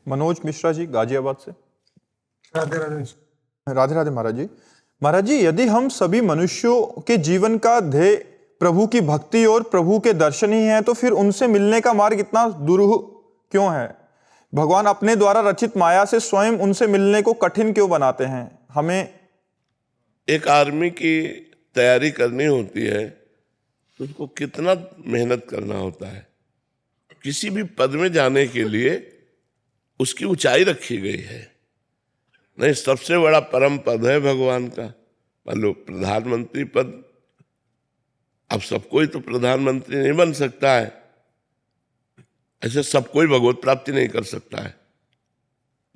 मनोज मिश्रा जी गाजियाबाद से। राधे राधे। राधे राधे महाराज जी। महाराज जी, यदि हम सभी मनुष्यों के जीवन का ध्येय प्रभु की भक्ति और प्रभु के दर्शन ही है, तो फिर उनसे मिलने का मार्ग इतना दुरूह क्यों है? भगवान अपने द्वारा रचित माया से स्वयं उनसे मिलने को कठिन क्यों बनाते हैं? हमें एक आर्मी की तैयारी करनी होती है तो उसको कितना मेहनत करना होता है। किसी भी पद में जाने के लिए उसकी ऊंचाई रखी गई है। नहीं, सबसे बड़ा परम पद है भगवान का। मान लो प्रधानमंत्री पद, अब सब कोई तो प्रधानमंत्री नहीं बन सकता है, ऐसे सब कोई भगवत प्राप्ति नहीं कर सकता है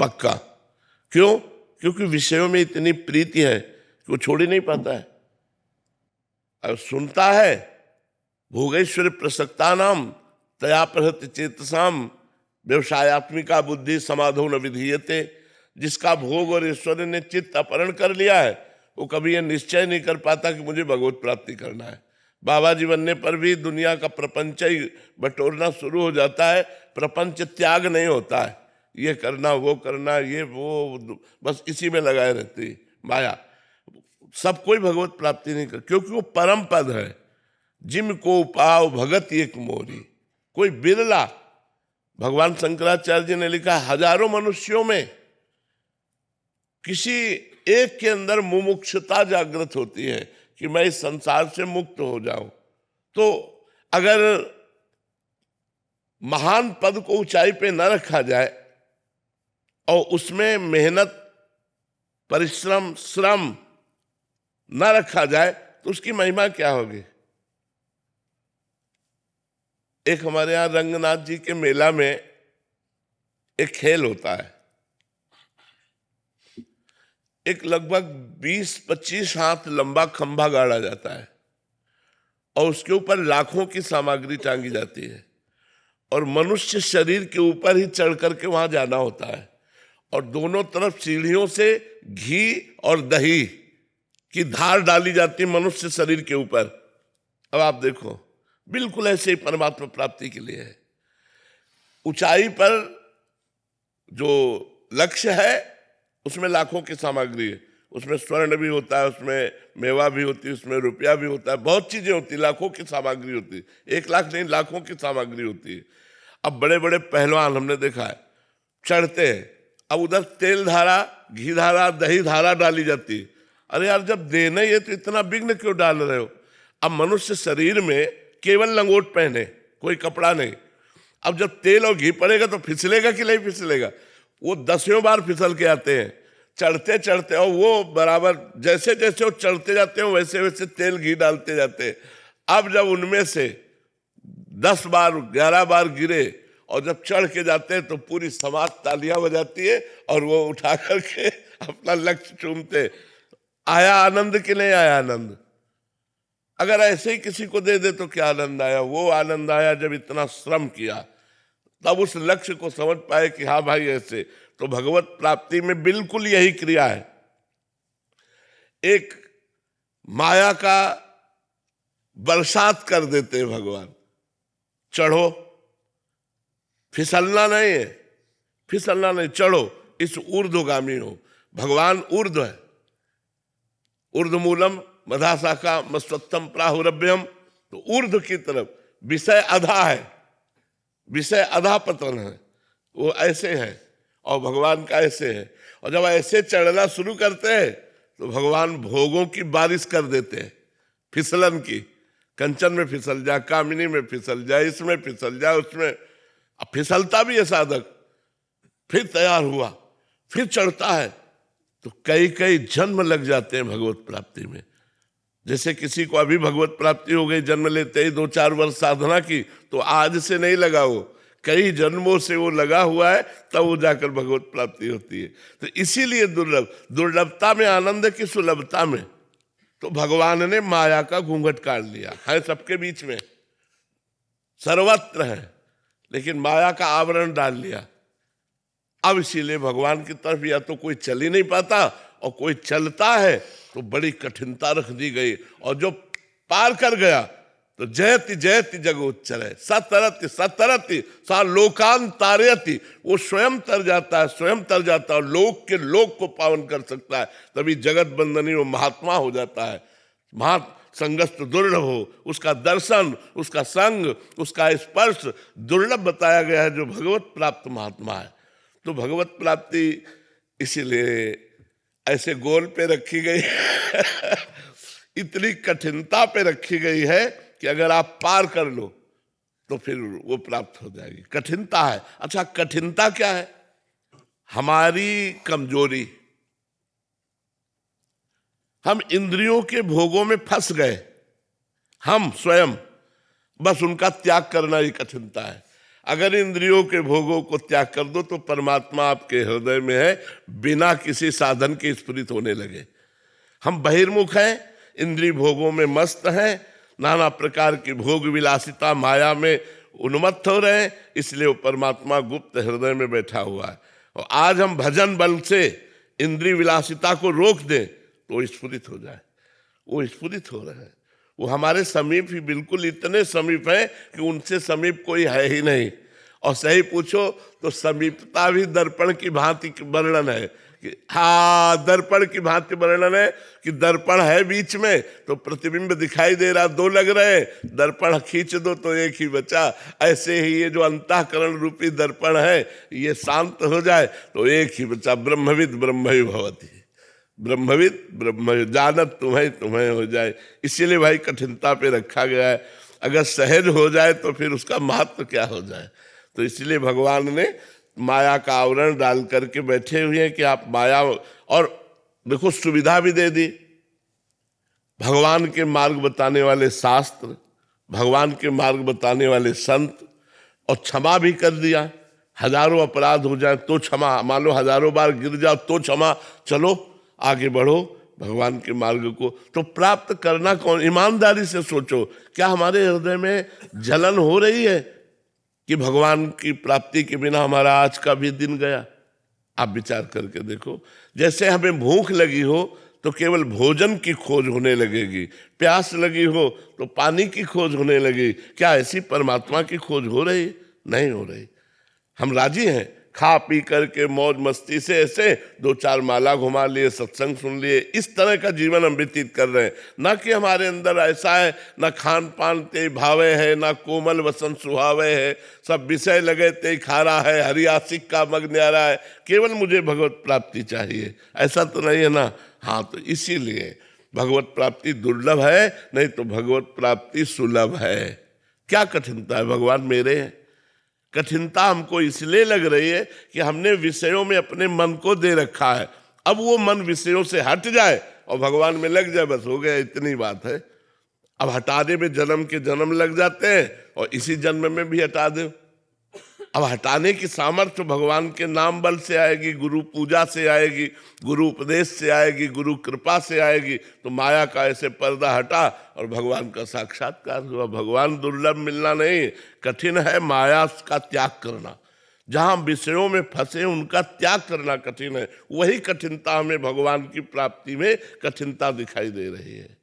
पक्का। क्यों? क्योंकि विषयों में इतनी प्रीति है कि वो छोड़ ही नहीं पाता है। अब सुनता है, भोगेश्वर प्रसक्ता नाम तया प्रहत चेतसाम व्यवसायत्मिका बुद्धि समाधो न विधीयते। जिसका भोग और ईश्वर ने चित्त अपहरण कर लिया है, वो कभी ये निश्चय नहीं कर पाता कि मुझे भगवत प्राप्ति करना है। बाबा जी बनने पर भी दुनिया का प्रपंच ही बटोरना शुरू हो जाता है, प्रपंच त्याग नहीं होता है। ये करना, वो करना, ये वो, बस इसी में लगाए रहती है माया। सब कोई भगवत प्राप्ति नहीं कर, क्योंकि वो परम पद है। जिम को पाव भगत एक मोरी, कोई बिरला। भगवान शंकराचार्य जी ने लिखा, हजारों मनुष्यों में किसी एक के अंदर मुमुक्षुता जागृत होती है कि मैं इस संसार से मुक्त हो जाऊं। तो अगर महान पद को ऊंचाई पे न रखा जाए और उसमें मेहनत, परिश्रम, श्रम न रखा जाए, तो उसकी महिमा क्या होगी? एक हमारे यहां रंगनाथ जी के मेला में एक खेल होता है। एक लगभग 20-25 हाथ लंबा खंभा गाड़ा जाता है और उसके ऊपर लाखों की सामग्री टांगी जाती है और मनुष्य शरीर के ऊपर ही चढ़ करके वहां जाना होता है और दोनों तरफ सीढ़ियों से घी और दही की धार डाली जाती है मनुष्य शरीर के ऊपर। अब आप देखो, बिल्कुल ऐसे ही परमात्मा प्राप्ति के लिए है। ऊंचाई पर जो लक्ष्य है उसमें लाखों की सामग्री है, उसमें स्वर्ण भी होता है, उसमें मेवा भी होती है, उसमें रुपया भी होता है, बहुत चीजें होती है, लाखों की सामग्री होती है। 1 लाख नहीं, लाखों की सामग्री होती है। अब बड़े बड़े पहलवान हमने देखा है, चढ़ते हैं, अब उधर तेल धारा, घी धारा, दही धारा डाली जाती है। अरे यार, जब देना ही है तो इतना विघ्न क्यों डाल रहे हो? अब मनुष्य शरीर में केवल लंगोट पहने, कोई कपड़ा नहीं। अब जब तेल और घी पड़ेगा तो फिसलेगा कि नहीं फिसलेगा? वो 10वें बार फिसल के आते हैं चढ़ते चढ़ते, और वो बराबर जैसे जैसे वो चढ़ते जाते हैं वैसे वैसे तेल घी डालते जाते हैं। अब जब उनमें से 10 बार 11 बार गिरे और जब चढ़ के जाते हैं तो पूरी समाज तालियां बजाती है और वो उठा करके अपना लक्ष्य चूमते। आया आनंद कि नहीं आया आनंद? अगर ऐसे ही किसी को दे दे तो क्या आनंद आया? वो आनंद आया जब इतना श्रम किया, तब उस लक्ष्य को समझ पाए कि हाँ भाई ऐसे। तो भगवत प्राप्ति में बिल्कुल यही क्रिया है। एक माया का बरसात कर देते हैं भगवान। चढ़ो, फिसलना नहीं है, फिसलना नहीं, चढ़ो, इस ऊर्ध्वगामी हो। भगवान ऊर्ध्व है। ऊर्ध्वमूलम मधाशाखा मस्वत्तम प्राहुरभ्यम, तो ऊर्ध्व की तरफ। विषय अधा है, विषय अधा पतन है, वो ऐसे है और भगवान का ऐसे है। और जब ऐसे चढ़ना शुरू करते हैं तो भगवान भोगों की बारिश कर देते हैं, फिसलन की। कंचन में फिसल जा, कामिनी में फिसल जा, इसमें फिसल जा, उसमें। अब फिसलता भी है साधक, फिर तैयार हुआ, फिर चढ़ता है, तो कई कई जन्म लग जाते हैं भगवत प्राप्ति में। जैसे किसी को अभी भगवत प्राप्ति हो गई, जन्म लेते ही 2-4 वर्ष साधना की, तो आज से नहीं लगा, वो कई जन्मों से वो लगा हुआ है, तब वो जाकर भगवत प्राप्ति होती है। तो इसीलिए दुर्लभता में आनंद की सुलभता में तो भगवान ने माया का घूंघट काट लिया है। सबके बीच में सर्वत्र है, लेकिन माया का आवरण डाल लिया। अब इसीलिए भगवान की तरफ या तो कोई चल ही नहीं पाता, और कोई चलता है तो बड़ी कठिनता रख दी गई, और जो पार कर गया तो जयति जयति जगोच्चर है, सतरति सतरति सा लोकान तारयति, वो स्वयं तर जाता है, स्वयं तर जाता है, लोक के लोक को पावन कर सकता है, तभी जगत बंदनी वो महात्मा हो जाता है। संगस्त दुर्लभ हो, उसका दर्शन, उसका संग, उसका स्पर्श दुर्लभ बताया गया है, जो भगवत प्राप्त महात्मा है। तो भगवत प्राप्ति इसीलिए ऐसे गोल पे रखी गई इतनी कठिनता पे रखी गई है कि अगर आप पार कर लो तो फिर वो प्राप्त हो जाएगी। कठिनता है। अच्छा, कठिनता क्या है? हमारी कमजोरी, हम इंद्रियों के भोगों में फंस गए, हम स्वयं, बस उनका त्याग करना ही कठिनता है। अगर इंद्रियों के भोगों को त्याग कर दो तो परमात्मा आपके हृदय में है, बिना किसी साधन के स्फुरित होने लगे। हम बहिर्मुख हैं, इंद्रिय भोगों में मस्त हैं, नाना प्रकार की भोग विलासिता माया में उन्मत्त हो रहे हैं, इसलिए वो परमात्मा गुप्त हृदय में बैठा हुआ है। और आज हम भजन बल से इंद्रिय विलासिता को रोक दें तो स्फुरित हो जाए। वो स्फुरित हो रहे हैं, वो हमारे समीप ही, बिल्कुल इतने समीप है कि उनसे समीप कोई है ही नहीं। और सही पूछो तो समीपता भी दर्पण की भांति वर्णन है कि हाँ, दर्पण की भांति वर्णन है कि दर्पण है बीच में तो प्रतिबिंब दिखाई दे रहा, दो लग रहे, दर्पण खींच दो तो एक ही बचा। ऐसे ही ये जो अंतःकरण रूपी दर्पण है, ये शांत हो जाए तो एक ही बचा, ब्रह्मविद ब्रह्मयु भवति, ब्रह्मविद ब्रह्म जानत तुम्हें तुम्हें हो जाए। इसीलिए भाई कठिनता पे रखा गया है। अगर सहज हो जाए तो फिर उसका महत्व क्या हो जाए। तो इसलिए भगवान ने माया का आवरण डाल करके बैठे हुए हैं कि आप माया, और देखो सुविधा भी दे दी, भगवान के मार्ग बताने वाले शास्त्र, भगवान के मार्ग बताने वाले संत, और क्षमा भी कर दिया। हजारों अपराध हो जाए तो क्षमा, मान लो हजारों बार गिर जाओ तो क्षमा, चलो आगे बढ़ो भगवान के मार्ग को। तो प्राप्त करना कौन? ईमानदारी से सोचो, क्या हमारे हृदय में जलन हो रही है कि भगवान की प्राप्ति के बिना हमारा आज का भी दिन गया? आप विचार करके देखो। जैसे हमें भूख लगी हो तो केवल भोजन की खोज होने लगेगी, प्यास लगी हो तो पानी की खोज होने लगी। क्या ऐसी परमात्मा की खोज हो रही? नहीं हो रही। हम राजी हैं खा पी करके मौज मस्ती से ऐसे दो चार माला घुमा लिए, सत्संग सुन लिए, इस तरह का जीवन हम व्यतीत कर रहे हैं। ना कि हमारे अंदर ऐसा है, ना खान पान ते भावे है, ना कोमल वसन सुहावे है, सब विषय लगे ते खारा है, हरियासिक का मग न्यारा है, केवल मुझे भगवत प्राप्ति चाहिए, ऐसा तो नहीं है ना। हाँ, तो इसीलिए भगवत प्राप्ति दुर्लभ है, नहीं तो भगवत प्राप्ति सुलभ है। क्या कठिनता है? भगवान मेरे हैं। कठिनता हमको इसलिए लग रही है कि हमने विषयों में अपने मन को दे रखा है। अब वो मन विषयों से हट जाए और भगवान में लग जाए, बस हो गया, इतनी बात है। अब हटाने में जन्म के जन्म लग जाते हैं और इसी जन्म में भी हटा दे। अब हटाने की सामर्थ्य भगवान के नाम बल से आएगी, गुरु पूजा से आएगी, गुरु उपदेश से आएगी, गुरु कृपा से आएगी। तो माया का ऐसे पर्दा हटा और भगवान का साक्षात्कार हुआ। भगवान दुर्लभ मिलना नहीं, कठिन है माया का त्याग करना। जहाँ विषयों में फंसे उनका त्याग करना कठिन है। वही कठिनता हमें भगवान की प्राप्ति में कठिनता दिखाई दे रही है।